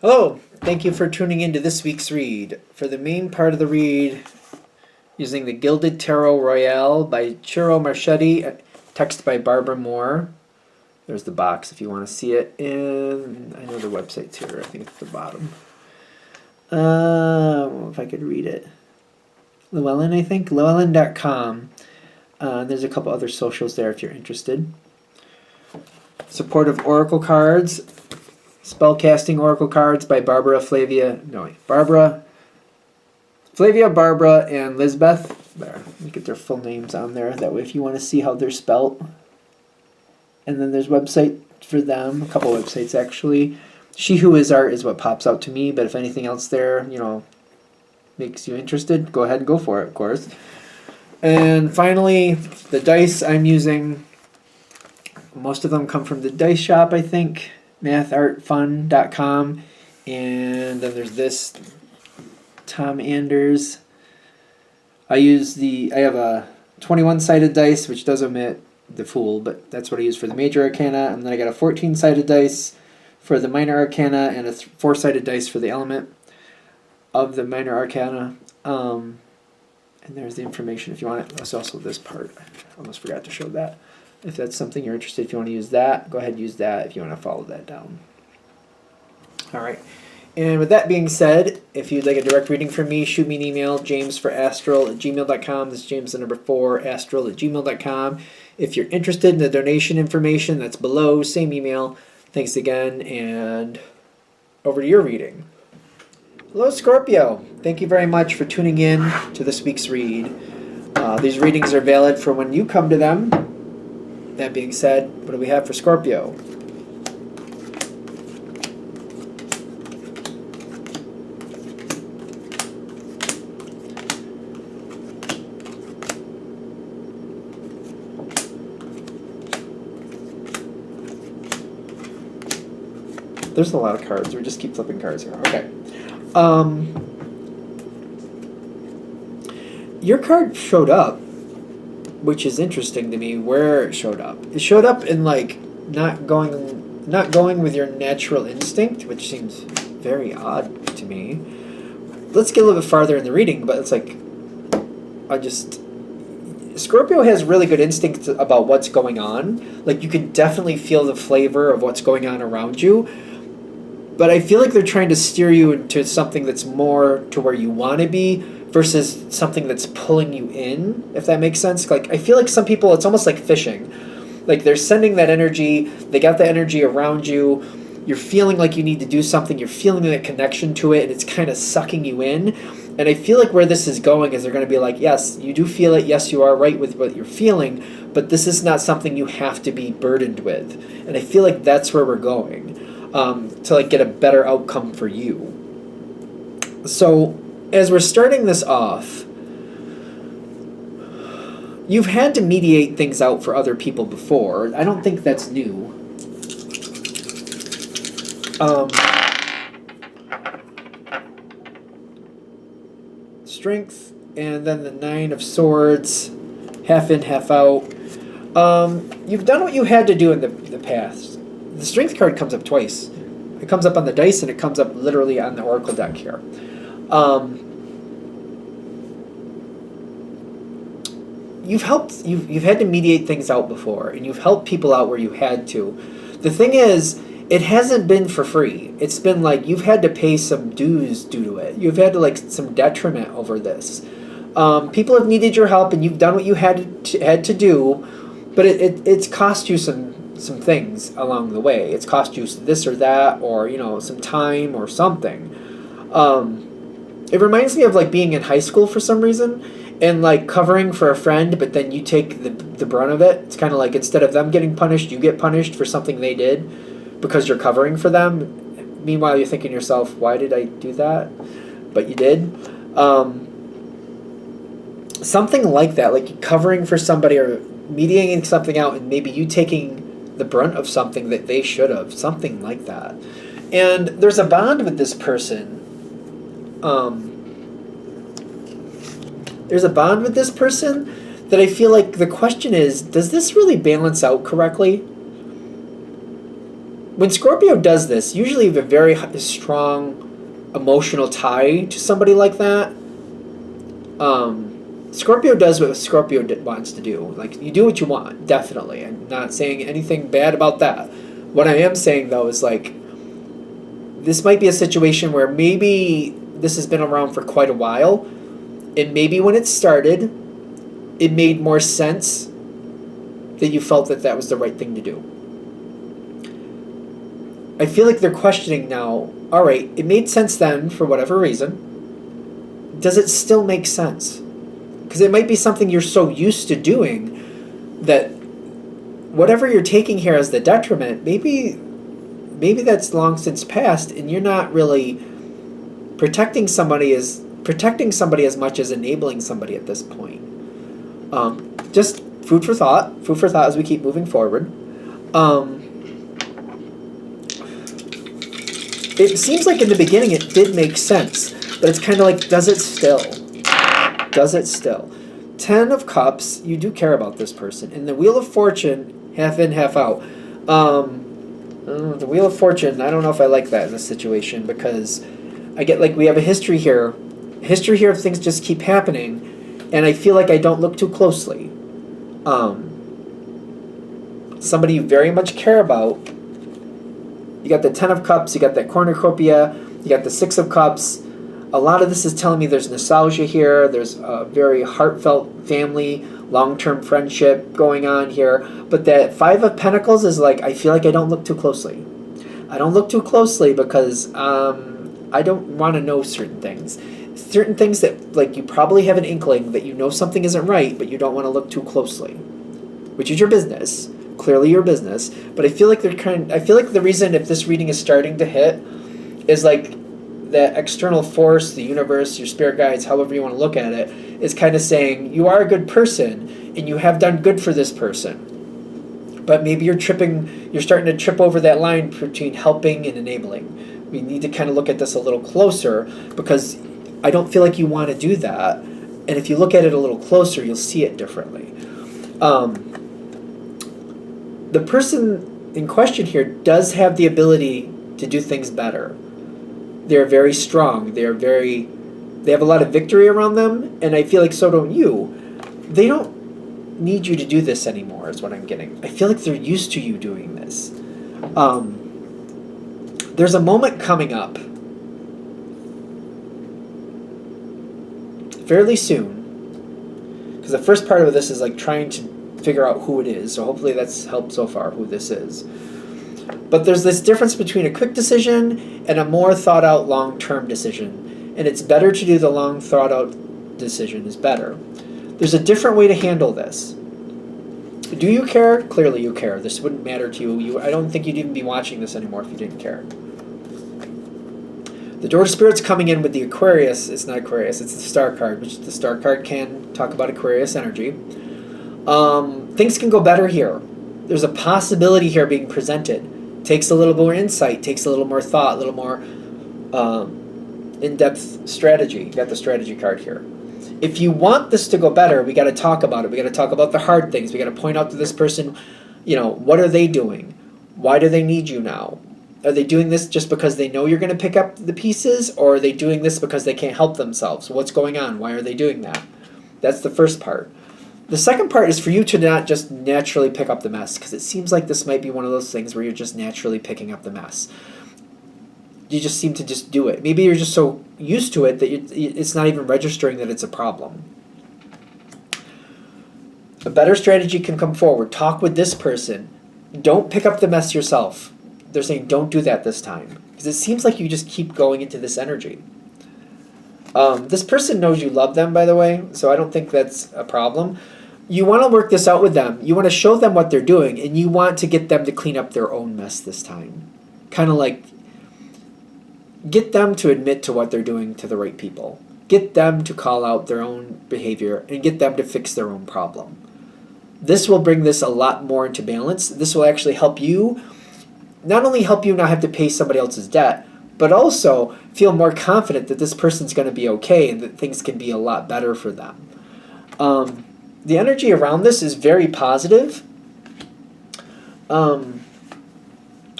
Hello, thank you for tuning in to this week's read. For the main part of the read, using the Gilded Tarot Royale by Ciro Marchetti, text by Barbara Moore. There's the box if you want to see it, and I know the website's here. I think it's at the bottom. If I could read it. Llewellyn, I think. Llewellyn.com. There's a couple other socials there if you're interested. Supportive Oracle cards. Spellcasting Oracle cards by Barbara, Flavia, and Lisbeth. There, you get their full names on there. That way, if you want to see how they're spelt. And then there's website for them, a couple websites actually. She Who Is Art is what pops out to me, but if anything else there, makes you interested, go ahead and go for it, of course. And finally, the dice I'm using, most of them come from the dice shop, I think. mathartfun.com, and then there's this Tom Anders. I have a 21-sided dice, which does omit the Fool, but that's what I use for the Major Arcana, and then I got a 14-sided dice for the Minor Arcana and a 4-sided dice for the Element of the Minor Arcana. And there's the information if you want it. There's also this part. I almost forgot to show that. If that's something you're interested in, if you want to use that, go ahead and use that if you want to follow that down. All right. And with that being said, if you'd like a direct reading from me, shoot me an email, jamesforastral@gmail.com. This is James, the number 4, astral@gmail.com. If you're interested in the donation information, that's below, same email. Thanks again, and over to your reading. Hello, Scorpio. Thank you very much for tuning in to this week's read. These readings are valid for when you come to them. That being said, what do we have for Scorpio? There's a lot of cards. We just keep flipping cards here. Okay. Your card showed up, which is interesting to me where it showed up. It showed up in not going with your natural instinct, which seems very odd to me. Let's get a little bit farther in the reading, but it's Scorpio has really good instinct about what's going on. Like, you can definitely feel the flavor of what's going on around you. But I feel like they're trying to steer you into something that's more to where you want to be versus something that's pulling you in, if that makes sense. Like, I feel like some people, it's almost like fishing. Like, they're sending that energy, they got the energy around you, you're feeling like you need to do something, you're feeling that connection to it, and it's kind of sucking you in. And I feel like where this is going is they're going to be like, yes, you do feel it, yes, you are right with what you're feeling, but this is not something you have to be burdened with. And I feel like that's where we're going, to get a better outcome for you. So, as we're starting this off, you've had to mediate things out for other people before. I don't think that's new. Strength, and then the 9 of Swords, half in, half out. You've done what you had to do in the past. The Strength card comes up twice. It comes up on the dice, and it comes up literally on the Oracle deck here. You've had to mediate things out before, and you've helped people out where you had to. The thing is, it hasn't been for free. It's been like you've had to pay some dues due to it. You've had to some detriment over this. People have needed your help, and you've done what you had to do, but it's cost you some things along the way. It's cost you this or that, or some time or something. It reminds me of being in high school for some reason, and covering for a friend, but then you take the brunt of it. It's kind of like, instead of them getting punished, you get punished for something they did because you're covering for them. Meanwhile, you're thinking to yourself, why did I do that? But you did. Something like that, like covering for somebody or mediating something out, and maybe you taking the brunt of something that they should have, something like that. And there's a bond with this person. There's a bond with this person that I feel like the question is, does this really balance out correctly? when Scorpio does this, usually you have a very strong emotional tie to somebody like that. Scorpio does what Scorpio wants to do. Like, you do what you want, definitely. I'm not saying anything bad about that. What I am saying, though, is like, this might be a situation where maybe this has been around for quite a while, and maybe when it started, it made more sense that you felt that that was the right thing to do. I feel like they're questioning now, all right, it made sense then for whatever reason. Does it still make sense? Because it might be something you're so used to doing that whatever you're taking here as the detriment, maybe that's long since passed, and you're not really protecting somebody as much as enabling somebody at this point. Just food for thought as we keep moving forward. It seems like in the beginning it did make sense, but it's kind of like, does it still? Does it still? 10 of Cups, you do care about this person. And the Wheel of Fortune, half in, half out. The Wheel of Fortune, I don't know if I like that in this situation, because I get like we have a history here. History here of things just keep happening, and I feel like I don't look too closely. Somebody you very much care about. You got the 10 of Cups, you got that cornucopia, you got the 6 of Cups. A lot of this is telling me there's nostalgia here, there's a very heartfelt family, long-term friendship going on here. But that 5 of Pentacles is like, I feel like I don't look too closely. I don't look too closely because I don't want to know certain things. Certain things that, like, you probably have an inkling that you know something isn't right, but you don't want to look too closely. Which is your business. Clearly your business. But I feel like I feel like the reason if this reading is starting to hit is like that external force, the universe, your spirit guides, however you want to look at it, is kind of saying you are a good person and you have done good for this person. But maybe you're starting to trip over that line between helping and enabling. We need to kind of look at this a little closer, because I don't feel like you want to do that. And if you look at it a little closer, you'll see it differently. The person in question here does have the ability to do things better. They're very strong. They have a lot of victory around them, and I feel like so don't you. They don't need you to do this anymore, is what I'm getting. I feel like they're used to you doing this. There's a moment coming up fairly soon, because the first part of this is like trying to figure out who it is, so hopefully that's helped so far, who this is. But there's this difference between a quick decision and a more thought out long-term decision, and it's better to do the long thought out decision is better. There's a different way to handle this. Do you care? Clearly you care. This wouldn't matter to you. I don't think you'd even be watching this anymore if you didn't care. The Door of Spirit's coming in with the Aquarius. It's not Aquarius, it's the Star card, which the Star card can talk about Aquarius energy. Things can go better here. There's a possibility here being presented. Takes a little more insight, takes a little more thought, a little more in-depth strategy. You got the strategy card here. If you want this to go better, we got to talk about it. We got to talk about the hard things. We got to point out to this person, what are they doing? Why do they need you now? Are they doing this just because they know you're going to pick up the pieces, or are they doing this because they can't help themselves? What's going on? Why are they doing that? That's the first part. The second part is for you to not just naturally pick up the mess, because it seems like this might be one of those things where you're just naturally picking up the mess. You just seem to just do it. Maybe you're just so used to it that it's not even registering that it's a problem. A better strategy can come forward. Talk with this person. Don't pick up the mess yourself. They're saying don't do that this time, because it seems like you just keep going into this energy. This person knows you love them, by the way, so I don't think that's a problem. You want to work this out with them. You want to show them what they're doing, and you want to get them to clean up their own mess this time. Kind of like get them to admit to what they're doing to the right people. Get them to call out their own behavior and get them to fix their own problem. This will bring this a lot more into balance. This will actually help you, not only help you not have to pay somebody else's debt, but also feel more confident that this person's going to be okay and that things can be a lot better for them. The energy around this is very positive.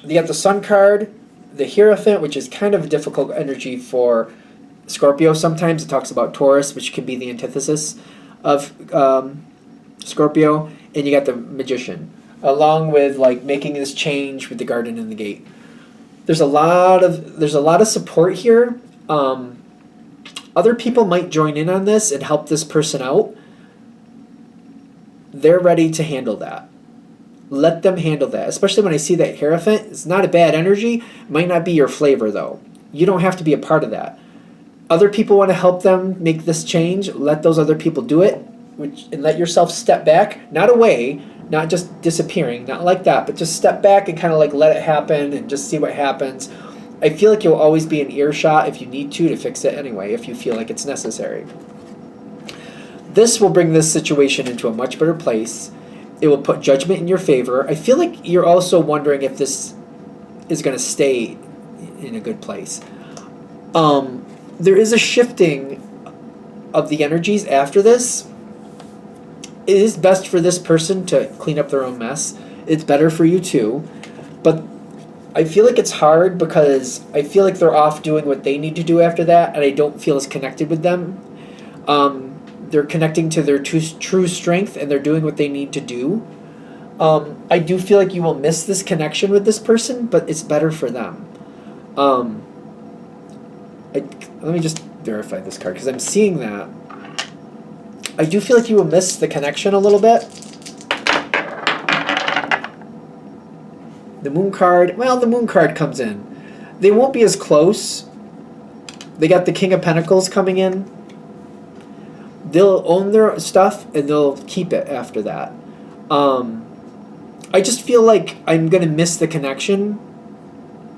You got the Sun card, the Hierophant, which is kind of a difficult energy for Scorpio. Sometimes it talks about Taurus, which can be the antithesis of Scorpio, and you got the Magician, along with like making this change with the Garden and the Gate. There's a lot of support here. Other people might join in on this and help this person out. They're ready to handle that. Let them handle that. Especially when I see that Hierophant. It's not a bad energy. It might not be your flavor though. You don't have to be a part of that. Other people want to help them make this change. Let those other people do it. And let yourself step back. Not away. Not just disappearing. Not like that. But just step back and kind of like let it happen and just see what happens. I feel like you'll always be in earshot if you need to fix it anyway, if you feel like it's necessary. This will bring this situation into a much better place. It will put judgment in your favor. I feel like you're also wondering if this is going to stay in a good place. There is a shifting of the energies after this. It is best for this person to clean up their own mess. It's better for you too. But I feel like it's hard because I feel like they're off doing what they need to do after that, and I don't feel as connected with them. They're connecting to their true strength, and they're doing what they need to do. I do feel like you will miss this connection with this person, but it's better for them. Let me just verify this card, because I'm seeing that. I do feel like you will miss the connection a little bit. The Moon card, well, the Moon card comes in. They won't be as close. They got the King of Pentacles coming in. They'll own their stuff and they'll keep it after that. I just feel like I'm going to miss the connection.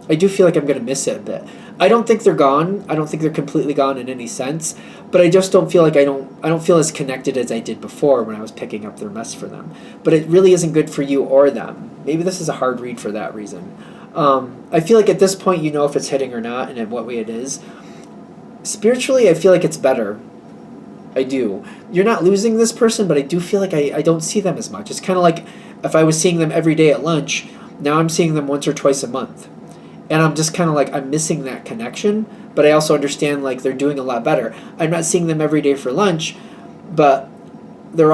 I do feel like I'm going to miss it a bit. I don't think they're gone. I don't think they're completely gone in any sense. But I just don't feel like I don't feel as connected as I did before when I was picking up their mess for them. But it really isn't good for you or them. Maybe this is a hard read for that reason. I feel like at this point you know if it's hitting or not and in what way it is. Spiritually, I feel like it's better. I do. You're not losing this person, but I do feel like I don't see them as much. It's kind of like if I was seeing them every day at lunch, now I'm seeing them once or twice a month. And I'm just kind of like, I'm missing that connection, but I also understand like they're doing a lot better. I'm not seeing them every day for lunch, but they're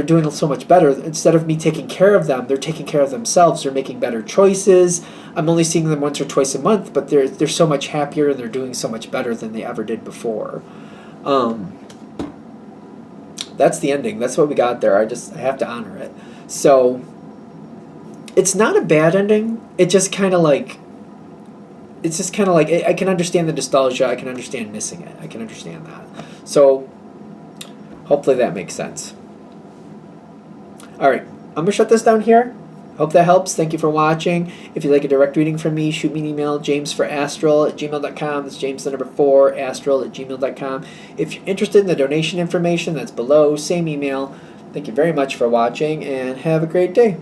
doing so much better. Instead of me taking care of them, they're taking care of themselves. They're making better choices. I'm only seeing them once or twice a month, but they're so much happier and they're doing so much better than they ever did before. That's the ending. That's what we got there. I have to honor it. So it's not a bad ending. It's just kind of like I can understand the nostalgia. I can understand missing it. I can understand that. So hopefully that makes sense. All right, I'm going to shut this down here. Hope that helps. Thank you for watching. If you'd like a direct reading from me, shoot me an email, jamesforastral@gmail.com. That's James the number 4, astral@gmail.com. If you're interested in the donation information, that's below. Same email. Thank you very much for watching, and have a great day.